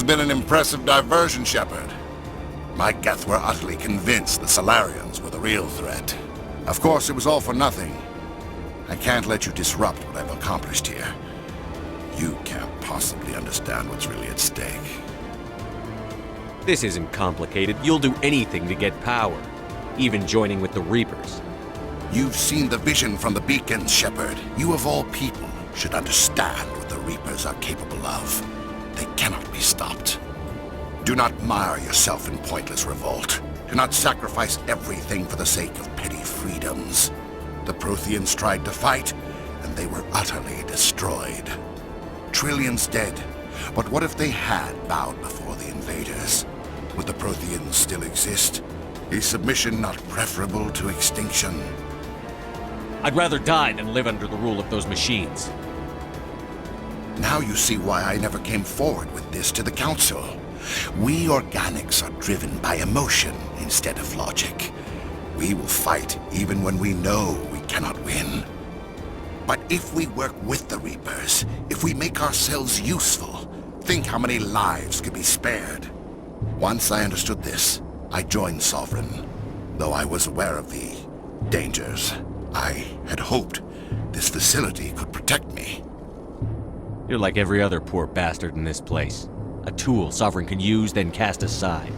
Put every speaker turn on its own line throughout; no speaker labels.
You've been an impressive diversion, Shepard. My Geth were utterly convinced the Salarians were the real threat. Of course, it was all for nothing. I can't let you disrupt what I've accomplished here. You can't possibly understand what's really at stake.
This isn't complicated. You'll do anything to get power, even joining with the Reapers.
You've seen the vision from the beacons, Shepard. You of all people should understand what the Reapers are capable of. They cannot be stopped. Do not mire yourself in pointless revolt. Do not sacrifice everything for the sake of petty freedoms. The Protheans tried to fight, and they were utterly destroyed. Trillions dead, but what if they had bowed before the invaders? Would the Protheans still exist? Is submission not preferable to extinction?
I'd rather die than live under the rule of those machines.
Now you see why I never came forward with this to the Council. We organics are driven by emotion instead of logic. We will fight even when we know we cannot win. But if we work with the Reapers, if we make ourselves useful, think how many lives could be spared. Once I understood this, I joined Sovereign. Though I was aware of the dangers, I had hoped this facility could protect me.
You're like every other poor bastard in this place. A tool Sovereign can use, then cast aside.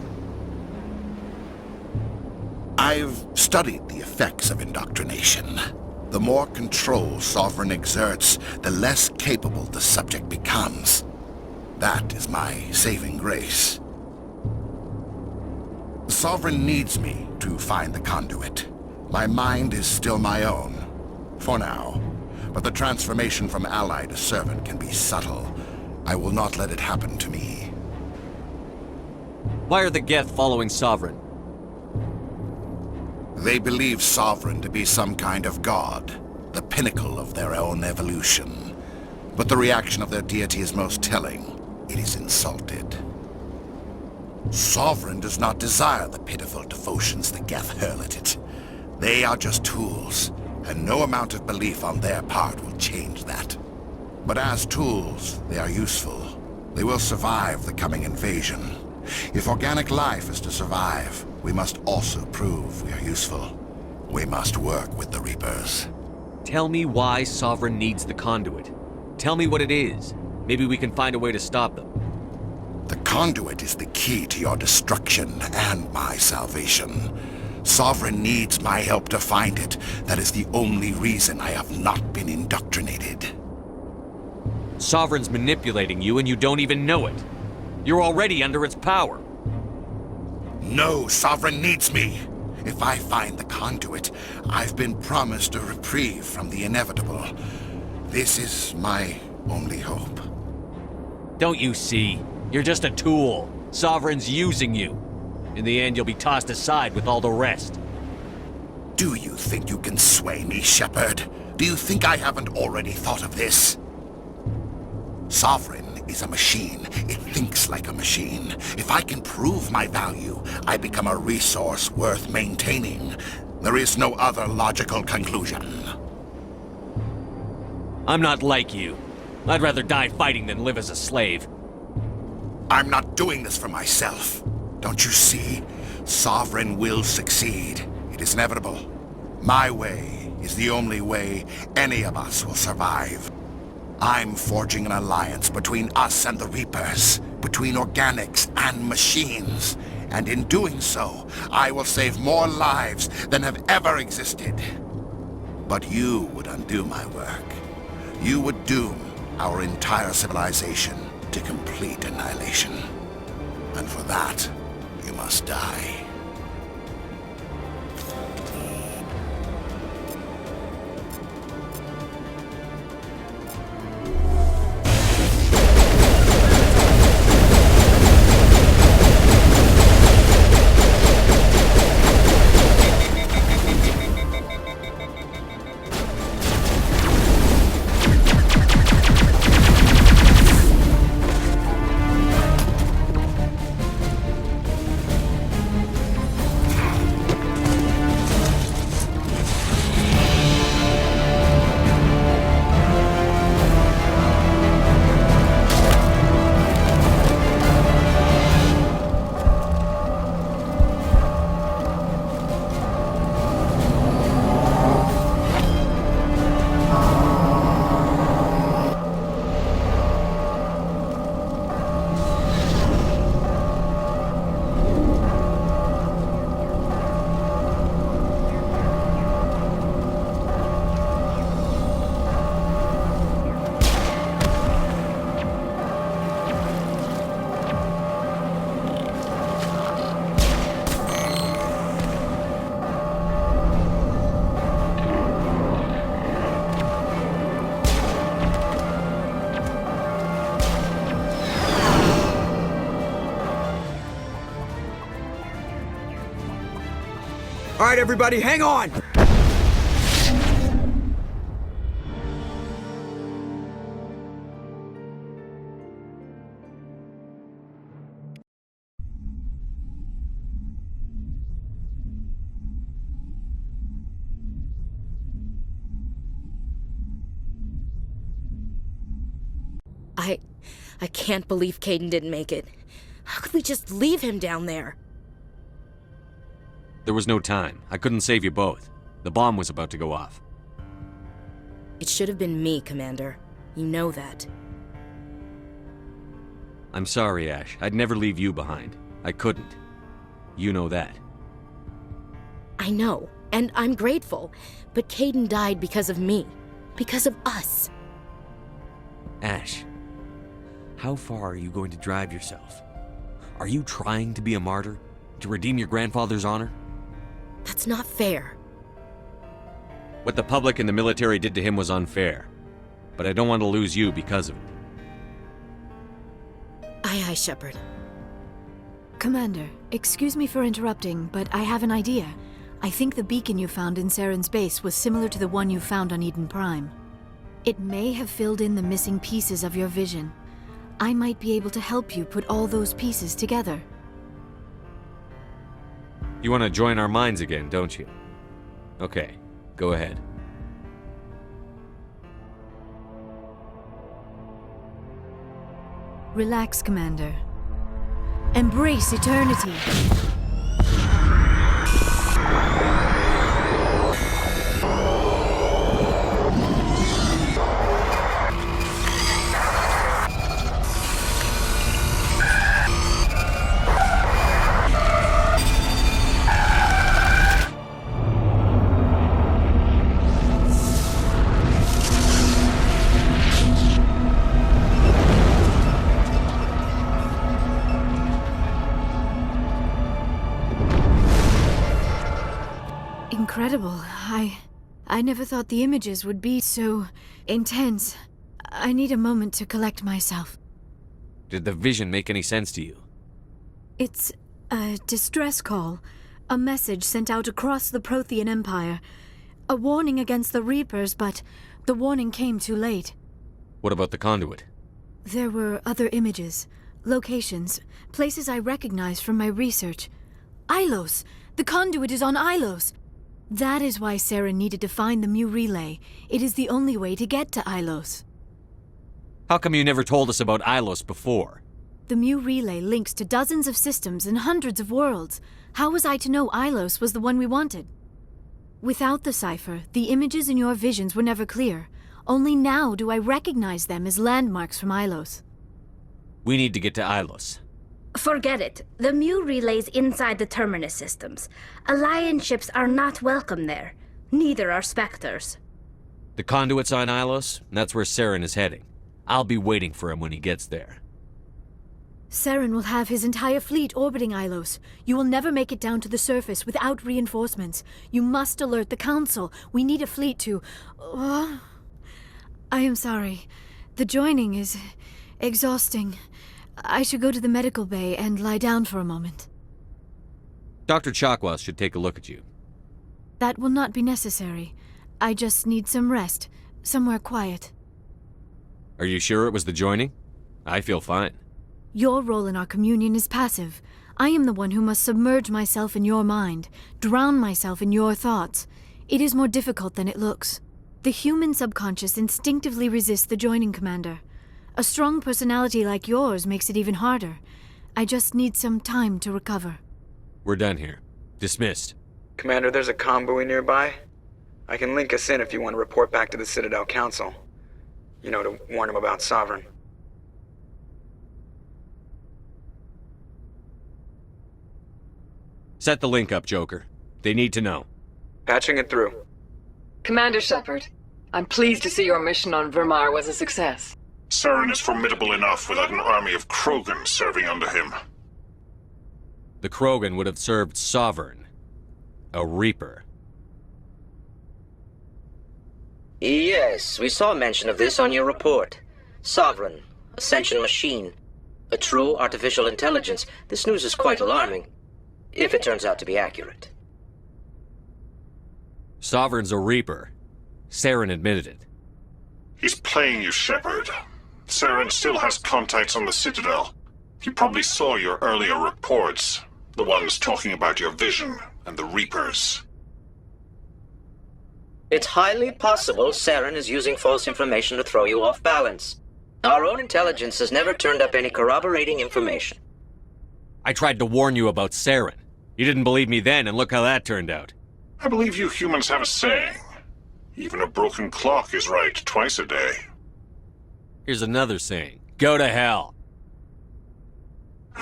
I've studied the effects of indoctrination. The more control Sovereign exerts, the less capable the subject becomes. That is my saving grace. Sovereign needs me to find the conduit. My mind is still my own, for now. But the transformation from ally to servant can be subtle. I will not let it happen to me.
Why are the Geth following Sovereign?
They believe Sovereign to be some kind of god, the pinnacle of their own evolution. But the reaction of their deity is most telling. It is insulted. Sovereign does not desire the pitiful devotions the Geth hurl at it. They are just tools, and no amount of belief on their part will change that. But as tools, they are useful. They will survive the coming invasion. If organic life is to survive, we must also prove we are useful. We must work with the Reapers.
Tell me why Sovereign needs the conduit. Tell me what it is. Maybe we can find a way to stop them.
The conduit is the key to your destruction and my salvation. Sovereign needs my help to find it. That is the only reason I have not been indoctrinated.
Sovereign's manipulating you and you don't even know it. You're already under its power.
No, Sovereign needs me. If I find the conduit, I've been promised a reprieve from the inevitable. This is my only hope.
Don't you see? You're just a tool. Sovereign's using you. In the end, you'll be tossed aside with all the rest.
Do you think you can sway me, Shepard? Do you think I haven't already thought of this? Sovereign is a machine. It thinks like a machine. If I can prove my value, I become a resource worth maintaining. There is no other logical conclusion.
I'm not like you. I'd rather die fighting than live as a slave.
I'm not doing this for myself. Don't you see? Sovereign will succeed. It is inevitable. My way is the only way any of us will survive. I'm forging an alliance between us and the Reapers, between organics and machines. And in doing so, I will save more lives than have ever existed. But you would undo my work. You would doom our entire civilization to complete annihilation. And for that, you must die.
All right, everybody, hang on!
I can't believe Kaidan didn't make it. How could we just leave him down there?
There was no time. I couldn't save you both. The bomb was about to go off.
It should have been me, Commander. You know that.
I'm sorry, Ash. I'd never leave you behind. I couldn't. You know that.
I know, and I'm grateful. But Kaidan died because of me. Because of us.
Ash, how far are you going to drive yourself? Are you trying to be a martyr? To redeem your grandfather's honor?
That's not fair.
What the public and the military did to him was unfair. But I don't want to lose you because of it.
Aye, Shepard.
Commander, excuse me for interrupting, but I have an idea. I think the beacon you found in Saren's base was similar to the one you found on Eden Prime. It may have filled in the missing pieces of your vision. I might be able to help you put all those pieces together.
You want to join our minds again, don't you? Okay, go ahead.
Relax, Commander. Embrace eternity. Incredible. I never thought the images would be so intense. I need a moment to collect myself.
Did the vision make any sense to you?
It's a distress call. A message sent out across the Prothean Empire. A warning against the Reapers, but the warning came too late.
What about the conduit?
There were other images, locations, places I recognized from my research. Ilos! The conduit is on Ilos! That is why Saren needed to find the Mu Relay. It is the only way to get to Ilos.
How come you never told us about Ilos before?
The Mu Relay links to dozens of systems and hundreds of worlds. How was I to know Ilos was the one we wanted? Without the cipher, the images in your visions were never clear. Only now do I recognize them as landmarks from Ilos.
We need to get to Ilos.
Forget it. The Mu Relay's inside the Terminus systems. Alliance ships are not welcome there. Neither are Spectres.
The conduit's on Ilos, and that's where Saren is heading. I'll be waiting for him when he gets there.
Saren will have his entire fleet orbiting Ilos. You will never make it down to the surface without reinforcements. You must alert the Council. We need a fleet to... I am sorry. The joining is exhausting. I should go to the medical bay and lie down for a moment.
Dr. Chakwas should take a look at you.
That will not be necessary. I just need some rest, somewhere quiet.
Are you sure it was the joining? I feel fine.
Your role in our communion is passive. I am the one who must submerge myself in your mind, drown myself in your thoughts. It is more difficult than it looks. The human subconscious instinctively resists the joining, Commander. A strong personality like yours makes it even harder. I just need some time to recover.
We're done here. Dismissed.
Commander, there's a convoy nearby. I can link us in if you want to report back to the Citadel Council. You know, to warn them about Sovereign.
Set the link up, Joker. They need to know.
Patching it through.
Commander Shepard, I'm pleased to see your mission on Vermar was a success.
Saren is formidable enough without an army of Krogan serving under him.
The Krogan would have served Sovereign. A Reaper.
Yes, we saw mention of this on your report. Sovereign, Ascension machine, a true artificial intelligence. This news is quite alarming, if it turns out to be accurate.
Sovereign's a Reaper. Saren admitted it.
He's playing you, Shepard. Saren still has contacts on the Citadel. He probably saw your earlier reports. The ones talking about your vision and the Reapers.
It's highly possible Saren is using false information to throw you off balance. Our own intelligence has never turned up any corroborating information.
I tried to warn you about Saren. You didn't believe me then, and look how that turned out.
I believe you humans have a saying. Even a broken clock is right twice a day.
Here's another saying. Go to hell.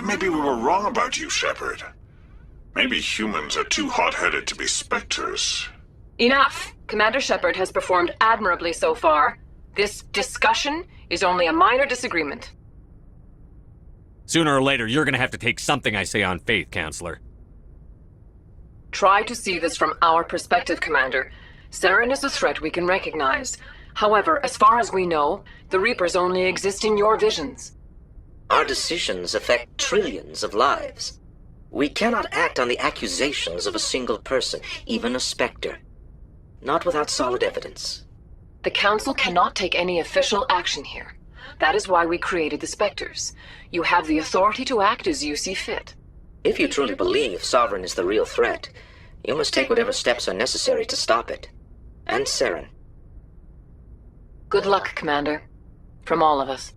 Maybe we were wrong about you, Shepard. Maybe humans are too hot-headed to be Spectres.
Enough! Commander Shepard has performed admirably so far. This discussion is only a minor disagreement.
Sooner or later, you're gonna have to take something I say on faith, Counselor.
Try to see this from our perspective, Commander. Saren is a threat we can recognize. However, as far as we know, the Reapers only exist in your visions.
Our decisions affect trillions of lives. We cannot act on the accusations of a single person, even a Spectre. Not without solid evidence.
The Council cannot take any official action here. That is why we created the Spectres. You have the authority to act as you see fit.
If you truly believe Sovereign is the real threat, you must take whatever steps are necessary to stop it. And Saren.
Good luck, Commander. From all of us.